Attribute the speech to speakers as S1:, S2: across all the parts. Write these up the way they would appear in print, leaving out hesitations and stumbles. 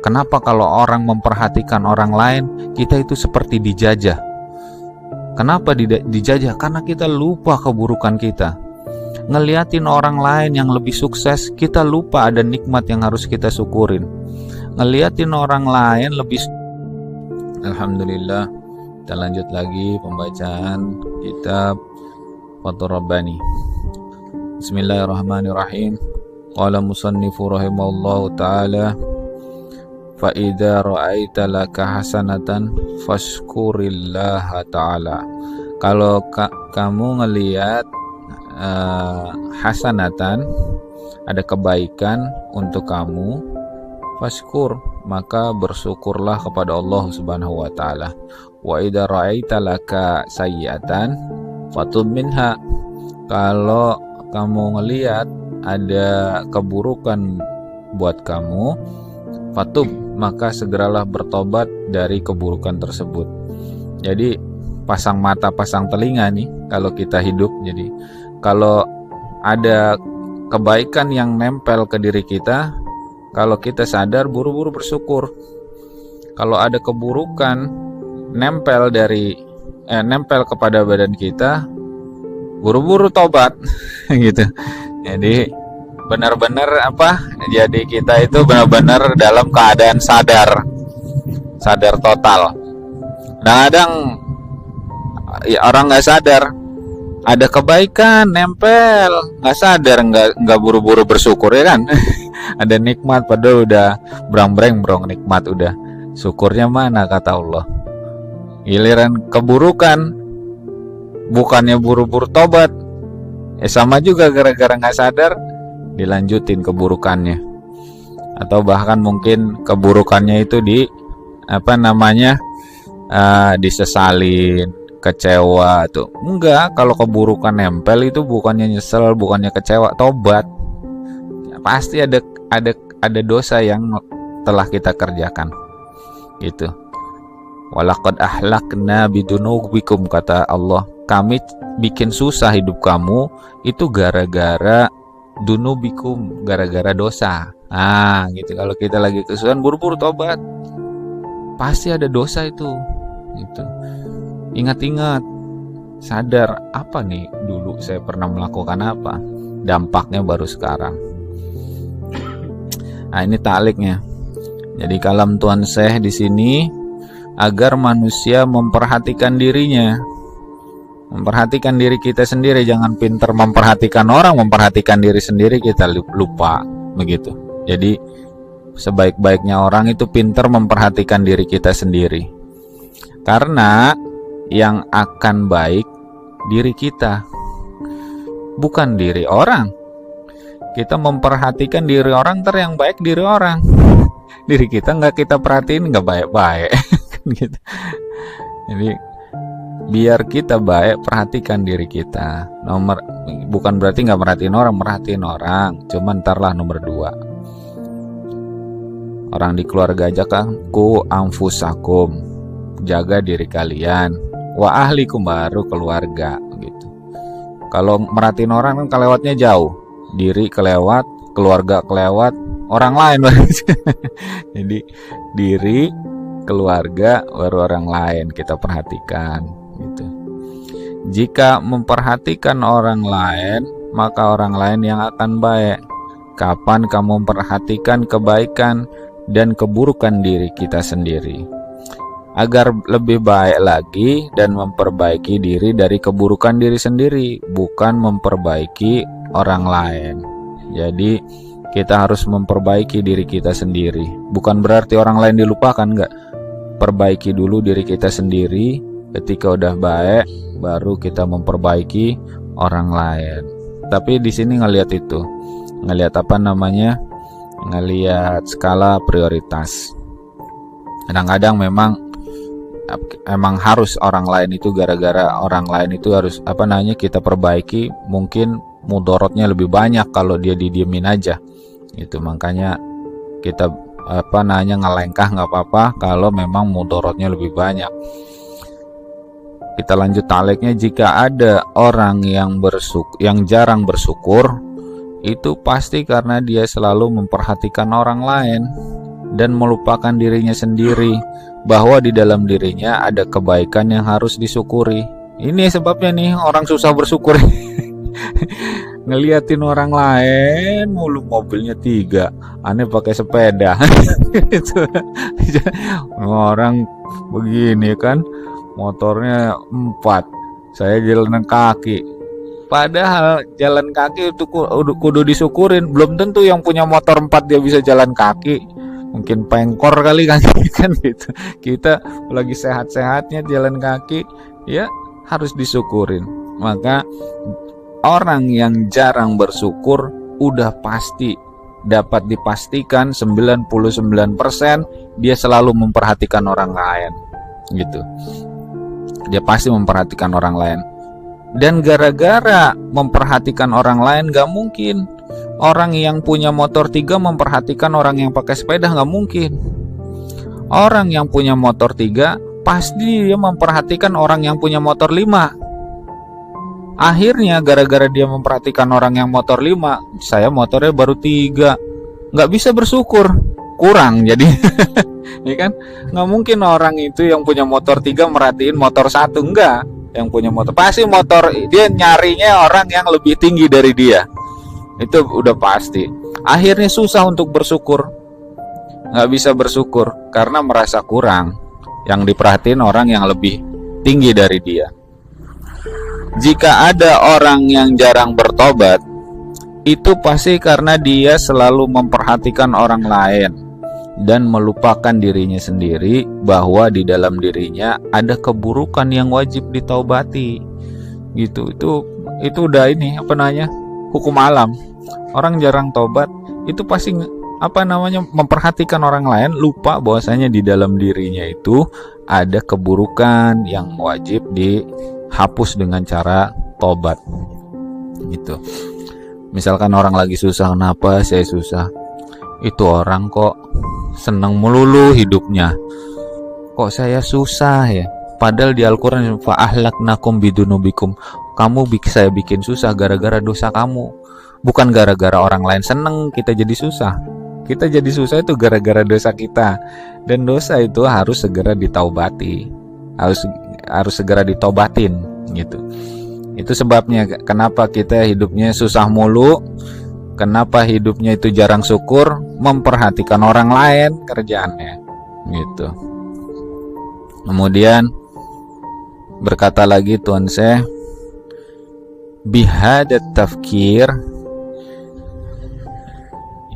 S1: Kenapa kalau orang memperhatikan orang lain, kita itu seperti dijajah? Kenapa dijajah? Karena kita lupa keburukan kita. Ngeliatin orang lain yang lebih sukses, kita lupa ada nikmat yang harus kita syukurin. Ngeliatin orang lain lebih. Alhamdulillah, kita lanjut lagi pembacaan kitab Fathur Rabbani. Bismillahirrahmanirrahim. Qala musannifu rahimahullahu ta'ala, fa idza ra'aita laka hasanatan fashkurillaha ta'ala. Kalau kamu ngelihat hasanatan, ada kebaikan untuk kamu, fashkur, maka bersyukurlah kepada Allah Subhanahu wa taala. Wa idza ra'aita laka sayyi'atan fatub minha. Kalau kamu ngelihat ada keburukan buat kamu, fatub, maka segeralah bertobat dari keburukan tersebut. Jadi pasang mata pasang telinga nih kalau kita hidup. Jadi kalau ada kebaikan yang nempel ke diri kita, kalau kita sadar, buru-buru bersyukur. Kalau ada keburukan nempel kepada badan kita, buru-buru tobat gitu. Jadi benar-benar jadi kita itu benar-benar dalam keadaan sadar total. Kadang ya, orang nggak sadar ada kebaikan nempel, nggak sadar, nggak buru-buru bersyukur, ya kan? Ada nikmat padahal udah brang nikmat, udah syukurnya mana kata Allah. Giliran keburukan bukannya buru-buru tobat, sama juga gara-gara nggak sadar dilanjutin keburukannya, atau bahkan mungkin keburukannya itu disesalin, kecewa tuh. Enggak, kalau keburukan nempel itu bukannya nyesel, bukannya kecewa, tobat. Ya, pasti ada dosa yang telah kita kerjakan. Gitu. Walaqad ahlakna bidunubikum, kata Allah. Kami bikin susah hidup kamu itu gara-gara dunubikum, gara-gara dosa. Gitu. Kalau kita lagi kesusahan, buru-buru tobat. Pasti ada dosa itu. Gitu. Ingat-ingat, sadar apa nih dulu saya pernah melakukan apa, dampaknya baru sekarang. Ini taliknya. Jadi kalam Tuan Syekh di sini agar manusia memperhatikan dirinya, memperhatikan diri kita sendiri. Jangan pintar memperhatikan orang, memperhatikan diri sendiri kita lupa begitu. Jadi sebaik-baiknya orang itu pintar memperhatikan diri kita sendiri, karena yang akan baik diri kita, bukan diri orang. Kita memperhatikan diri orang, yang baik diri orang. Diri kita nggak kita perhatiin, nggak baik-baik. Gitu. Jadi biar kita baik, perhatikan diri kita. Bukan berarti nggak merhatiin orang. Cuman ntarlah nomor 2. Orang di keluarga aja kan, ku anfusakum, jaga diri kalian. Wa ahlikum, baru keluarga gitu. Kalau merhatiin orang kan kelewatnya jauh. Diri kelewat, keluarga kelewat, orang lain. Jadi diri, keluarga, baru orang lain kita perhatikan gitu. Jika memperhatikan orang lain, maka orang lain yang akan baik. Kapan kamu memperhatikan kebaikan dan keburukan diri kita sendiri, agar lebih baik lagi dan memperbaiki diri dari keburukan diri sendiri, bukan memperbaiki orang lain. Jadi kita harus memperbaiki diri kita sendiri. Bukan berarti orang lain dilupakan, enggak. Perbaiki dulu diri kita sendiri. Ketika udah baik, baru kita memperbaiki orang lain. Tapi di sini ngelihat ngelihat skala prioritas. Kadang-kadang memang harus orang lain itu, gara-gara orang lain itu harus kita perbaiki. Mungkin mudorotnya lebih banyak kalau dia didiemin aja itu. Makanya kita ngelengkah nggak apa-apa kalau memang mudorotnya lebih banyak. Kita lanjut taliknya. Jika ada orang yang jarang bersyukur, itu pasti karena dia selalu memperhatikan orang lain. dan melupakan dirinya sendiri, bahwa di dalam dirinya ada kebaikan yang harus disyukuri. Ini sebabnya nih orang susah bersyukur. Ngeliatin orang lain mulu, mobilnya 3, aneh pakai sepeda. Gitu. Orang begini kan, motornya 4, saya jalan kaki. Padahal jalan kaki itu kudu disyukurin. Belum tentu yang punya motor 4 dia bisa jalan kaki, mungkin pengkor kali kan. Kan gitu. Kita lagi sehat-sehatnya jalan kaki, ya harus disyukurin. Maka orang yang jarang bersyukur udah pasti dapat dipastikan 99% dia selalu memperhatikan orang lain. Gitu. Dia pasti memperhatikan orang lain. Dan gara-gara memperhatikan orang lain, gak mungkin orang yang punya motor 3 memperhatikan orang yang pakai sepeda, gak mungkin. Orang yang punya motor 3 pasti dia memperhatikan orang yang punya motor 5. Akhirnya gara-gara dia memperhatikan orang yang motor 5, saya motornya baru 3, nggak bisa bersyukur, kurang jadi. Ya kan, nggak mungkin orang itu yang punya motor 3 merhatiin motor 1, enggak. Yang punya motor pasti motor dia nyarinya orang yang lebih tinggi dari dia, itu udah pasti. Akhirnya susah untuk bersyukur, nggak bisa bersyukur karena merasa kurang yang diperhatiin orang yang lebih tinggi dari dia. Jika ada orang yang jarang bertobat, itu pasti karena dia selalu memperhatikan orang lain dan melupakan dirinya sendiri, bahwa di dalam dirinya ada keburukan yang wajib ditaubati. Gitu. Itu udah ini hukum alam. Orang jarang tobat itu pasti memperhatikan orang lain, lupa bahwasanya di dalam dirinya itu ada keburukan yang wajib dihapus dengan cara tobat. Gitu. Misalkan orang lagi susah, kenapa saya susah? Itu orang kok senang melulu hidupnya, kok saya susah ya? Padahal di Al-Quran, fa'ahlaknakum bidunubikum, kamu saya bikin susah gara-gara dosa kamu, bukan gara-gara orang lain seneng kita jadi susah. Kita jadi susah itu gara-gara dosa kita, dan dosa itu harus segera ditaubati, harus segera ditobatin. Gitu. Itu sebabnya kenapa kita hidupnya susah mulu, kenapa hidupnya itu jarang syukur, memperhatikan orang lain kerjaannya. Gitu. Kemudian berkata lagi Tuan Syekh, bihadat tafkir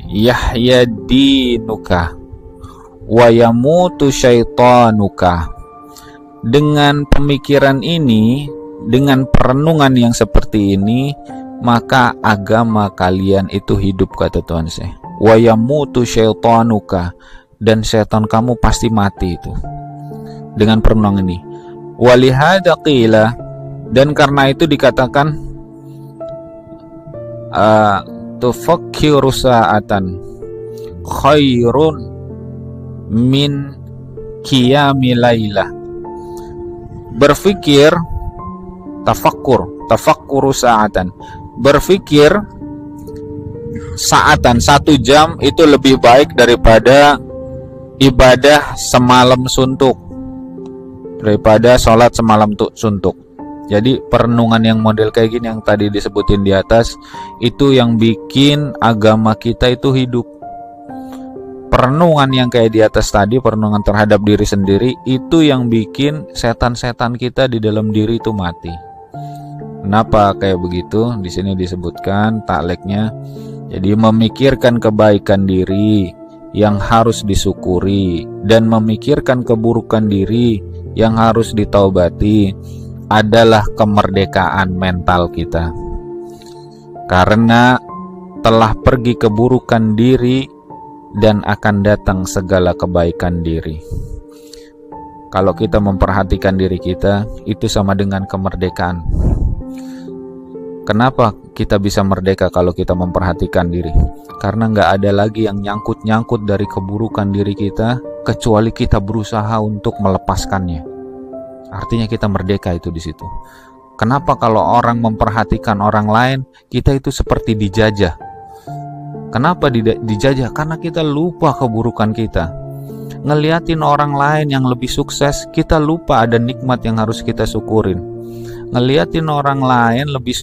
S1: yahya dinuka wa yamutu syaitanuka. Dengan pemikiran ini, dengan perenungan yang seperti ini, maka agama kalian itu hidup, kata Tuhan Syekh. Wa yamutu syaitanuka, dan setan kamu pasti mati itu. Dengan perenungan ini. Walihada qila, dan karena itu dikatakan tufakkiru sa'atan khairun min qiyami lailah. Berpikir, tafakkuru sa'atan, berpikir saatan 1 jam itu lebih baik daripada ibadah semalam suntuk, daripada sholat semalam suntuk. Jadi perenungan yang model kayak gini yang tadi disebutin di atas, itu yang bikin agama kita itu hidup. Perenungan yang kayak di atas tadi, perenungan terhadap diri sendiri, itu yang bikin setan-setan kita di dalam diri itu mati. Kenapa kayak begitu? Di sini disebutkan takleknya. Jadi memikirkan kebaikan diri yang harus disyukuri dan memikirkan keburukan diri yang harus ditaubati adalah kemerdekaan mental kita. Karena telah pergi keburukan diri dan akan datang segala kebaikan diri. Kalau kita memperhatikan diri kita, itu sama dengan kemerdekaan. Kenapa kita bisa merdeka kalau kita memperhatikan diri? Karena nggak ada lagi yang nyangkut-nyangkut dari keburukan diri kita, kecuali kita berusaha untuk melepaskannya. Artinya kita merdeka itu di situ. Kenapa kalau orang memperhatikan orang lain, kita itu seperti dijajah? Kenapa dijajah? Karena kita lupa keburukan kita. Ngeliatin orang lain yang lebih sukses, kita lupa ada nikmat yang harus kita syukurin. Ngeliatin orang lain lebih